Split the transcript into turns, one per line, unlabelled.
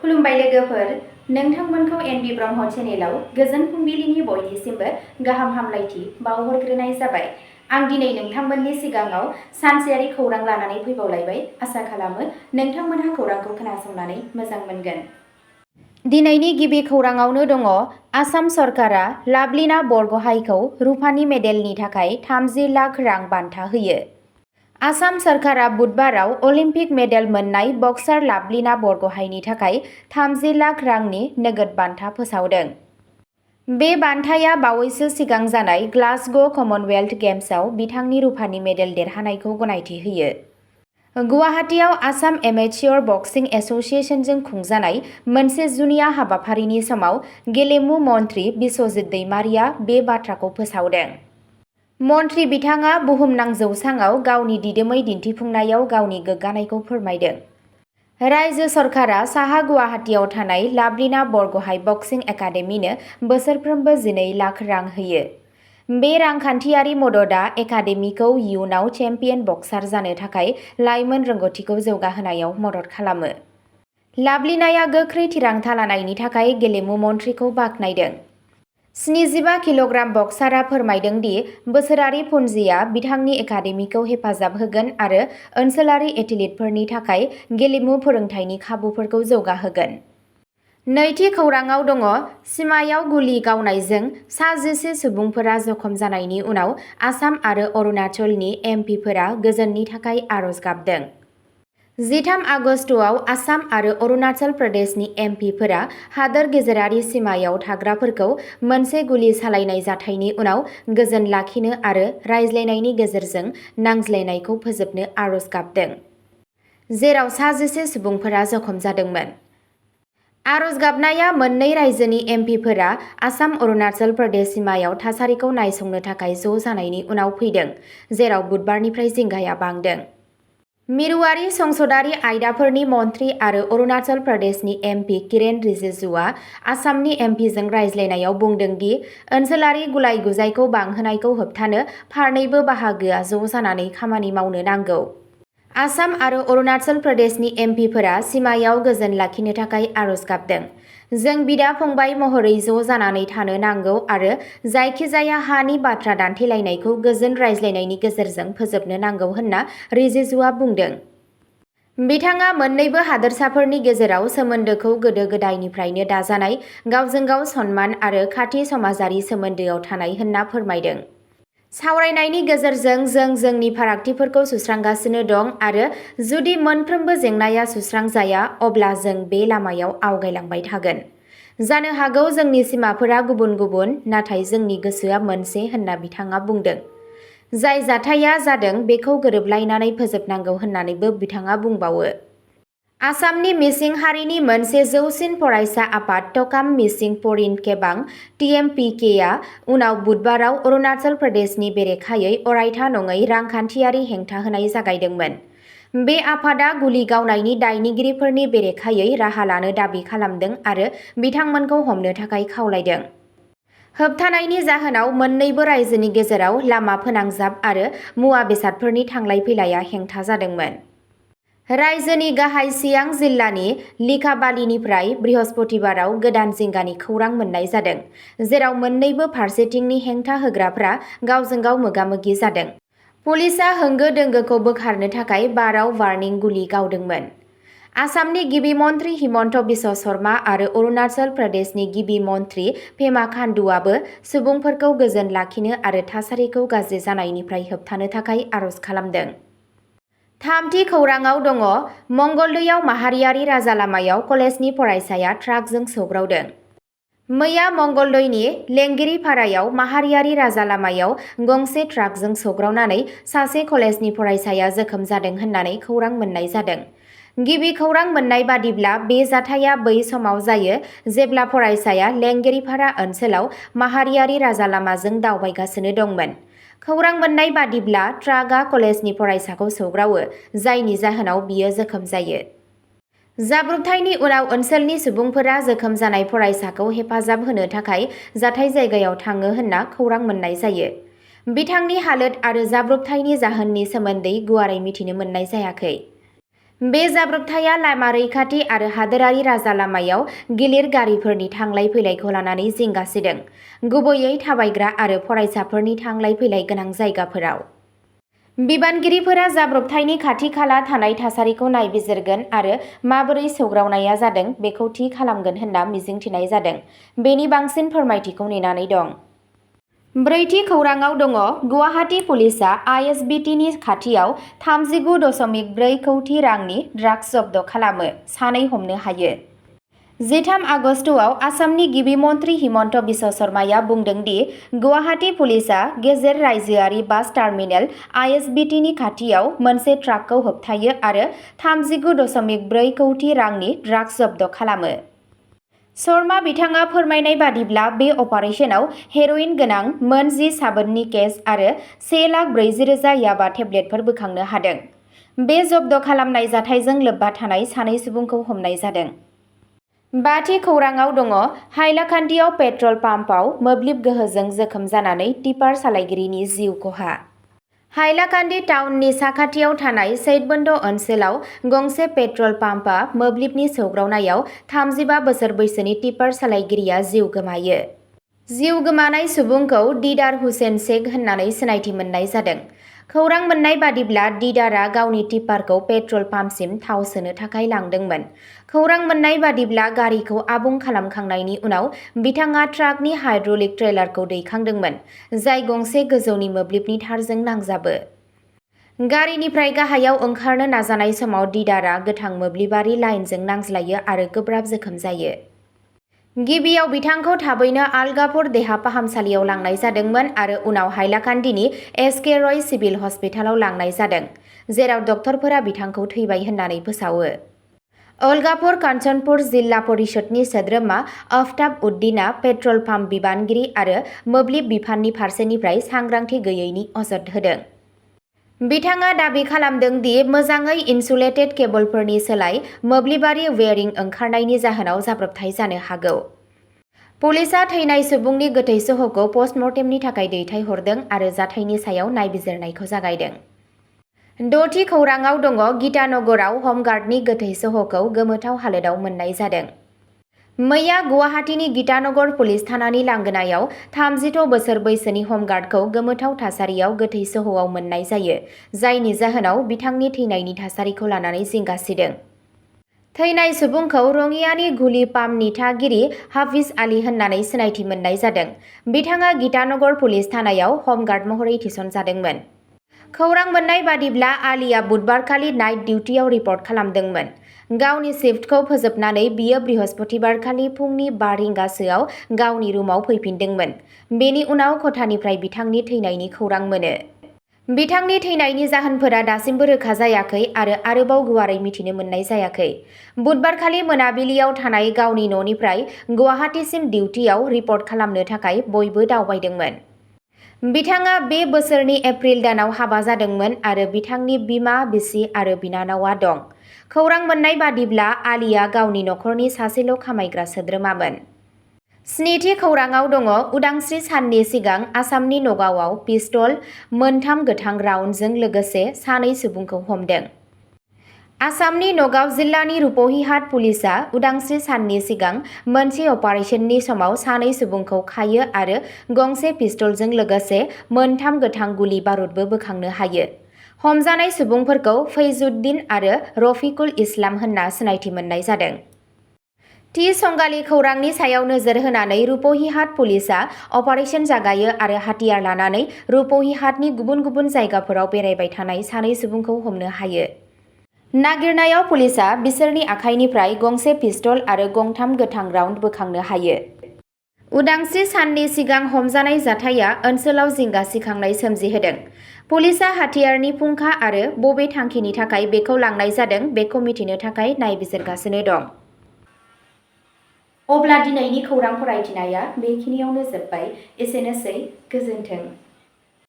खुलुमबाय लोगोफोर, नोंथांमोनखौ एनबि ब्रह्म चेनेलाव गोजोन फुंबिलिनि बयनिसिमबो गाहाम हामलायथि बावहरग्रोनाय जाबाय। आं दिनै नोंथांमोननि सिगाङाव सानसेयारि खौरां लानानै फैबावलायबाय। आसा खालामो नोंथांमोनहा खौरांखौ खोनासंनानै मोजां मोनगोन। दिनैनि गिबि खौराङावनो दङ, आसाम सरकारा लाभलिना बरग'हाइखौ रुफानि मेडेलनि थाखाय 30 लाख रां बान्था होयो। आसाम सरकारा बुधबाराव अलिम्पिक मेडेल मोन्नाय बक्सार लाभलिना बरग'हाइनि थाखाय 30 लाख रांनि नोगोद बान्था फोसावदों। बे बान्थाया बावैसो सिगां जानाय ग्लासग' कमनवेल्थ गेम्सआव बिथांनि रुफानि मेडेल देरहानायखौ गनायथि होयो। गुवाहाटीआव आसाम एमेच्योर बक्सिं एस'सिएशनजों खुंजानाय मोनसे जुनिया हाबाफारिनि समाव गेलेमु मन्थ्रि बिस्वजित दैमारीआ बे बाथ्राखौ फोसावदों। मन्थ्रि बिथाङा बुहुमनां जौसाङाव गावनि दिदोमै दिन्थिफुंनायाव गावनि गोग्गानायखौ फोरमायदों। रायजो सरकारा साहा गुवाहाटीआव थानाय लाभलिना बरग'हाइ बक्सिं एकाडेमिनो बोसोरफ्रोमबो 12 लाख रां होयो। बे रांखान्थियारि मददआ एकाडेमिखौ इयुनाव चेम्पियन बक्सार जानो थाखाय लाइमोन रोंग'थिखौ जौगाहोनायाव मदद खालामो। लाभलिनाया गोख्रै थिरांथा लानायनि थाखाय गेलेमु मन्थ्रिखौ बाख्नायदों। 75 किल'ग्राम बक्सारआ फोरमायदों दि बोसोरारि पुन्जिआ बिथांनि एकाडेमिखौ हेफाजाब होगोन आरो ओनसोलारि एथलीटफोरनि थाखाय गेलेमु फोरोंथायनि खाबुफोरखौ जौगाहोगोन। नैथि खौराङाव दङ, सिमायाव गुलि गावनायजों सा 11 सुबुंफोरा जखम जानायनि उनाव आसाम आरो अरुणाचलनि एमपिफोरा गोजोननि थाखाय आरज गाबदों। 13 आगस्तआव आसाम आरो अरुणाचल प्रदेशनि एमपिफोरा हादोर गेजेरारि सिमायाव थाग्राफोरखौ मोनसे गुलि सालायनाय जाथायनि उनाव गोजोन लाखिनो आरो रायज्लायनायनि गेजेरजों नांज्लायनायखौ फोजोबनो आरज गाबदों, जेराव सा 11 सुबुंफोरा जखम जादोंमोन। आरज गाबनाया मोन्नै रायजोनि एमपिफोरा आसाम अरुणाचल प्रदेश सिमायाव थासारिखौ नायसंनो थाखाय ज' जानायनि उनाव फैदों, जेराव बुधबारनिफ्राय जिंगाया बांदों। मिरुआरि संसदारि आयदाफोरनि मन्थ्रि आरो अरुणाचल प्रदेशनि एमपि किरेन रिजिजुआ आसामनि एमपिजों रायज्लायनायाव बुंदों दि ओनसोलारि गुलाय-गुजायखौ बांहोनायखौ होबथानो फारनैबो बाहागोआ ज' जानानै खामानि मावनो नांगौ। आसाम आरो अरुणाचल प्रदेशनि एमपिफोरा सिमायाव गोजोन लाखिनो थाखाय आरज गाबदों। जों बिदा-फंबाय महरै ज' जानानै थानो नांगौ आरो जायखिजाया हानि बाथ्रा दान्थेलायनायखौ गोजोन रायज्लायनायनि गेजेरजों फोजोबनो नांगौ होनना रिजिजुआ बुंदों। बिथाङा मोन्नैबो हादोरसाफोरनि गेजेराव सोमोन्दोखौ गोदो-गोदायनिफ्रायनो दाजानाय गावजों-गाव सनमान आरो खाथि समाजारि सोमोन्दोआव थानाय होनना फोरमायदों। सावरायनायनि गेजेरजों जों जोंनि फारागथिफोरखौ सुस्रांगासिनो दं आरो जुदि मोनफ्रोमबो जेंनाया सुस्रांजाया अब्ला जों बे लामायाव आवगायलांबाय थागोन। जानो हागौ जोंनि सिमाफोरा गुबुन-गुबुन, नाथाय जोंनि गोसोआ मोनसे होनना बिथाङा बुंदों। जाय जाथाया जादों बेखौ गोरोबलायनानै फोजोबनांगौ होननानैबो बिथाङा बुंबावो। आसामनि मिसिं हारिनि मोनसे जौसिन फरायसा आफाद टकाम मिसिं परिन केबां (टिएमपिके) आ उनाव बुधबाराव अरुणाचल प्रदेशनि बेरेखायै अरायथा नङै रांखान्थियारि हेंथा होनाय जागायदोंमोन। बे आफादआ गुलि गावनायनि दायनिगिरिफोरनि बेरेखायै राहा लानो दाबि खालामदों आरो बिथांमोनखौ हमनो थाखाय खावलायदों। होबथानायनि जाहोनाव मोन्नैबो रायजोनि गेजेराव लामा फोनांजाब आरो मुवा बेसादफोरनि थांलाय-फैलायआ हेंथा जादोंमोन। रायजोनि गाहाय सियां जिल्लानि लिकाबालीनिफ्राय बृहस्पतिबाराव गोदान जिंगानि खौरां मोन्नाय जादों, जेराव मोन्नैबो फारसेथिंनि हेंथा होग्राफ्रा गावजों-गाव मोगा-मोगि जादों। पुलिसआ होंगो-दोंगोखौ बोखारनो थाखाय बाराव वार्निं गुलि गावदोंमोन। आसामनि गिबि मन्थ्रि हिमन्त बिश्व शर्मा आरो अरुणाचल प्रदेशनि गिबि मन्थ्रि पेमा खांडुआबो सुबुंफोरखौ गोजोन लाखिनो आरो थासारिखौ गाज्रि जानायनिफ्राय होबथानो थाखाय आरज खालामदों। थामथि खौराङाव दङ, मंगलदैयाव माहारियारि राजालामायाव कलेजनि फरायसाया ट्राकजों सौग्रावदों। मैया मंगलदैनि लेंगिरिपारायाव माहारियारि राजालामायाव गंसे ट्राकजों सौग्रावनानै सासे कलेजनि फरायसाया जोखोम जादों होननानै खौरां मोन्नाय जादों। गिबि खौरां मोन्नाय बादिब्ला बे जाथाया बै समाव जायो जेब्ला फरायसाया लेंगिरिपारा ओनसोलाव माहारियारि राजालामाजों दावबायगासिनो दंमोन। खौरां मोन्नाय बादिब्ला ट्राकआ कलेजनि फरायसाखौ सौग्रावो, जायनि जाहोनाव बियो जोखोम जायो। जाब्रबथायनि उनाव ओनसोलनि सुबुंफोरा जोखोम जानाय फरायसाखौ हेफाजाब होनो थाखाय जाथाय जायगायाव थाङो होनना खौरां मोन्नाय जायो। बिथांनि हालोद आरो जाब्रबथायनि जाहोननि सोमोन्दै गुवारै मिथिनो मोननाय जायाखै। बे जाब्रबथाया लामा रैखाथि आरो हादोरारि राजा लामायाव गिलिर गारिफोरनि थांलाय फैलायखौ लानानै जिंगासिदों, गुबैयै थाबायग्रा आरो फरायसाफोरनि थांलाय फैलाय गोनां जायगाफोराव। बिबानगिरिफोरा जाब्रबथायनि खाथि खाला थानाय थासारिखौ नायबिजिरगोन आरो माबोरै सौग्रावनाया जादों बेखौ थि खालामगोन होनना मिजिंथिनाय जादों। बेनि बांसिन फोरमायथिखौ नेनानै दं। ब्रैथि खौराङाव दङ गुवाहाटी पुलिसआ आइएसबिटिनि खाथियाव 39.4 कौटि रांनि ड्राग्स जब्द खालामो, सानै हमनो हायो। 13 आगस्टआव आसामनि गिबि मन्त्रि हिमन्त बिश्व शर्माया बुंदों दि गुवाहाटी पुलिसआ गेजेर रायजोआरि बास टार्मिनेल आइएसबिटिनि खाथियाव मोनसे ट्राकखौ होबथायो आरो 39.4 कौटि रांनि ड्राग्स जब्द खालामो। शर्मा बिथाङा फोरमायनाय बादिब्ला बे अपारेशनाव हेर'इन गोनां मोन 10 साबोननि केस आरो 1,40,000 याबा टेब्लेटफोर बोखांनो हादों। बे जब्द खालामनाय जाथायजों लोब्बा थानाय सानै सुबुंखौ हमनाय जादों। बाथि खौराङाव दङ हाइलाकान्दियाव पेट्रल पाम्पआव मोब्लिब गोहोजों जोखोम जानानै टिपार सालायगिरिनि जिउ खहा। हाइलाकान्दी टाउननि साखाथियाव थानाय सैदबन्द ओनसोलाव गंसे पेट्रल पाम्पआ मोब्लिबनि सौग्रावनायाव 35 बोसोर बैसोनि टिपार सालायगिरिया जिउ गोमायो। जिउ गोमानाय सुबुंखौ दीदार हुसेन शेख होननानै सिनायथि मोननाय जादों। खौरां मोननाय बादिब्ला दीदारआ गावनि टिपारखौ पेट्रल पाम्पसिम थाव सोनो थाखाय लांदोंमोन। खौरां मोननाय बादिब्ला गारिखौ आबुं खालामखांनायनि उनाव बिथाङा ट्राकनि हाइड्रलिक ट्रेलारखौ दैखांदोंमोन, जाय गंसे गोजौनि मोब्लिबनि थारजों नांजाबो। गारिनिफ्राय गाहायाव ओंखारनो नाजानाय समाव दीदारआ गोथां मोब्लिबारि लाइनजों नांज्लायो आरो गोब्राब जोखोम जायो। गिबियाव बिथांखौ थाबैनो आलगापुर देहा फाहामसालियाव लांनाय जादोंमोन आरो उनाव हाइलाकान्दिनि एसके रय सिभिल हस्पिटालाव लांनाय जादों, जेराव डक्टरफोरा बिथांखौ थैबाय होननानै फोसावो। अलगापुर कान्चनपुर जिल्ला परिषदनि सोद्रोमा आफ्ताब उद्दीनआ पेट्रल पाम्प बिबानगिरि आरो मोब्लिब बिफाननि फारसेनिफ्राय सांग्रांथि गैयैनि अजद होदों। बिथाङा दाबि खालामदों दि मोजाङै इनसुलेटेड केबलफोरनि सोलाय मोब्लिबारि वेरिं ओंखारनायनि जाहोनाव जाब्रबथाय जानो हागौ। पुलिसआ थैनाय सुबुंनि गोथै सह'खौ पस्टमर्टेमनि थाखाय दैथायहरदों आरो जाथायनि सायाव नायबिजिरनायखौ जागायदों। द'थि खौराङाव दङ गीतानगराव हमगार्डनि गोथै सह'खौ गोमोथाव हालोदाव मोननाय जादों। मैया गुवाहाटीनि गीतानगर पुलिस थानानि लांगोनायाव 36 बोसोर बैसोनि हमगार्डखौ गोमोथाव थासारियाव गोथै सह'आव मोननाय जायो, जायनि जाहोनाव बिथांनि थैनायनि थासारिखौ लानानै जिंगासिदों। थैनाय सुबुंखौ रङियानि गुलि पाम्पनि थागिरि हाफिज आली होननानै सिनायथि मोननाय जादों। बिथाङा गीतानगर पुलिस थानायाव हमगार्ड महरै थिसनजादोंमोन। खौरां मोननाय बादिब्ला आलीआ बुधबारखालि नाइट डिउटियाव रिपर्ट खालामदोंमोन। गावनि शिफ्टखौ फोजोबनानै बियो बृहस्पतिबारखालि फुंनि 5 रिंगासोआव गावनि रुमाव फैफिनदोंमोन। बेनि उनाव खथानिफ्राय बिथांनि थैनायनि खौरां मोनो। बिथांनि थैनायनि जाहोनफोरा दासिमबो रोखा जायाखै आरो आरोबाव गुवारै मिथिनो मोननाय जायाखै। बुधबारखालि मोनाबिलियाव थानाय गावनि न'निफ्राय गुवाहाटीसिम डिउटियाव रिपर्ट खालामनो थाखाय बयबो दावबायदोंमोन। बिथाङा बे बोसोरनि एप्रिल दानाव हाबा जादोंमोन आरो बिथांनि बिमा, बिसि आरो बिनानावआ दं। खौरां मोननाय बादिब्ला आलीआ गावनि नखरनि सासेल' खामायग्रा सोद्रोमामोन। स्निथि खौराङाव दङ उदांस्रि साननि सिगां आसामनि नगावआव पिस्तल, 3 गोथां राउन्डजों लोगोसे सानै सुबुंखौ हमदों। आसामनि नगाव जिल्लानि रुपहिहाट पुलिसआ उदांस्रि साननि सिगां मोनसे अपारेशननि समाव सानै सुबुंखौ खायो आरो गंसे पिस्तलजों लोगोसे 3 गोथां गुलि बारुदबो बोखांनो हायो। हमजानाय सुबुंफोरखौ फैजुद्दिन आरो रफिकुल इस्लाम होनना सिनायथि मोननाय जादों। थि संगालि खौरांनि सायाव नोजोर होनानै रुपहिहाट पुलिसआ अपारेशन जागायो आरो हाथियार लानानै रुपहिहाटनि गुबुन गुबुन जायगाफोराव बेरायबाय थानाय सानै सुबुंखौ हमनो हायो। नागिरनायाव पुलिसआ बिसोरनि आखाइनिफ्राय गंसे पिस्तल आरो 3 गोथां राउन्ड बोखांनो हायो। उदांस्रि साननि सिगां हमजानाय जाथाया ओनसोलाव जिंगा सिखांनाय सोमजिहोदों। पुलिसआ हाथियारनि फुंखा आरो बबे थांखिनि थाखाय बेखौ लांनाय जादों बेखौ मिथिनो थाखाय नायबिजिरगासिनो दं। अब्ला दिनैनि खौरां फरायथिनाया बेखिनियावनो जोब्बाय। एसेनोसै, गोजोन्थों।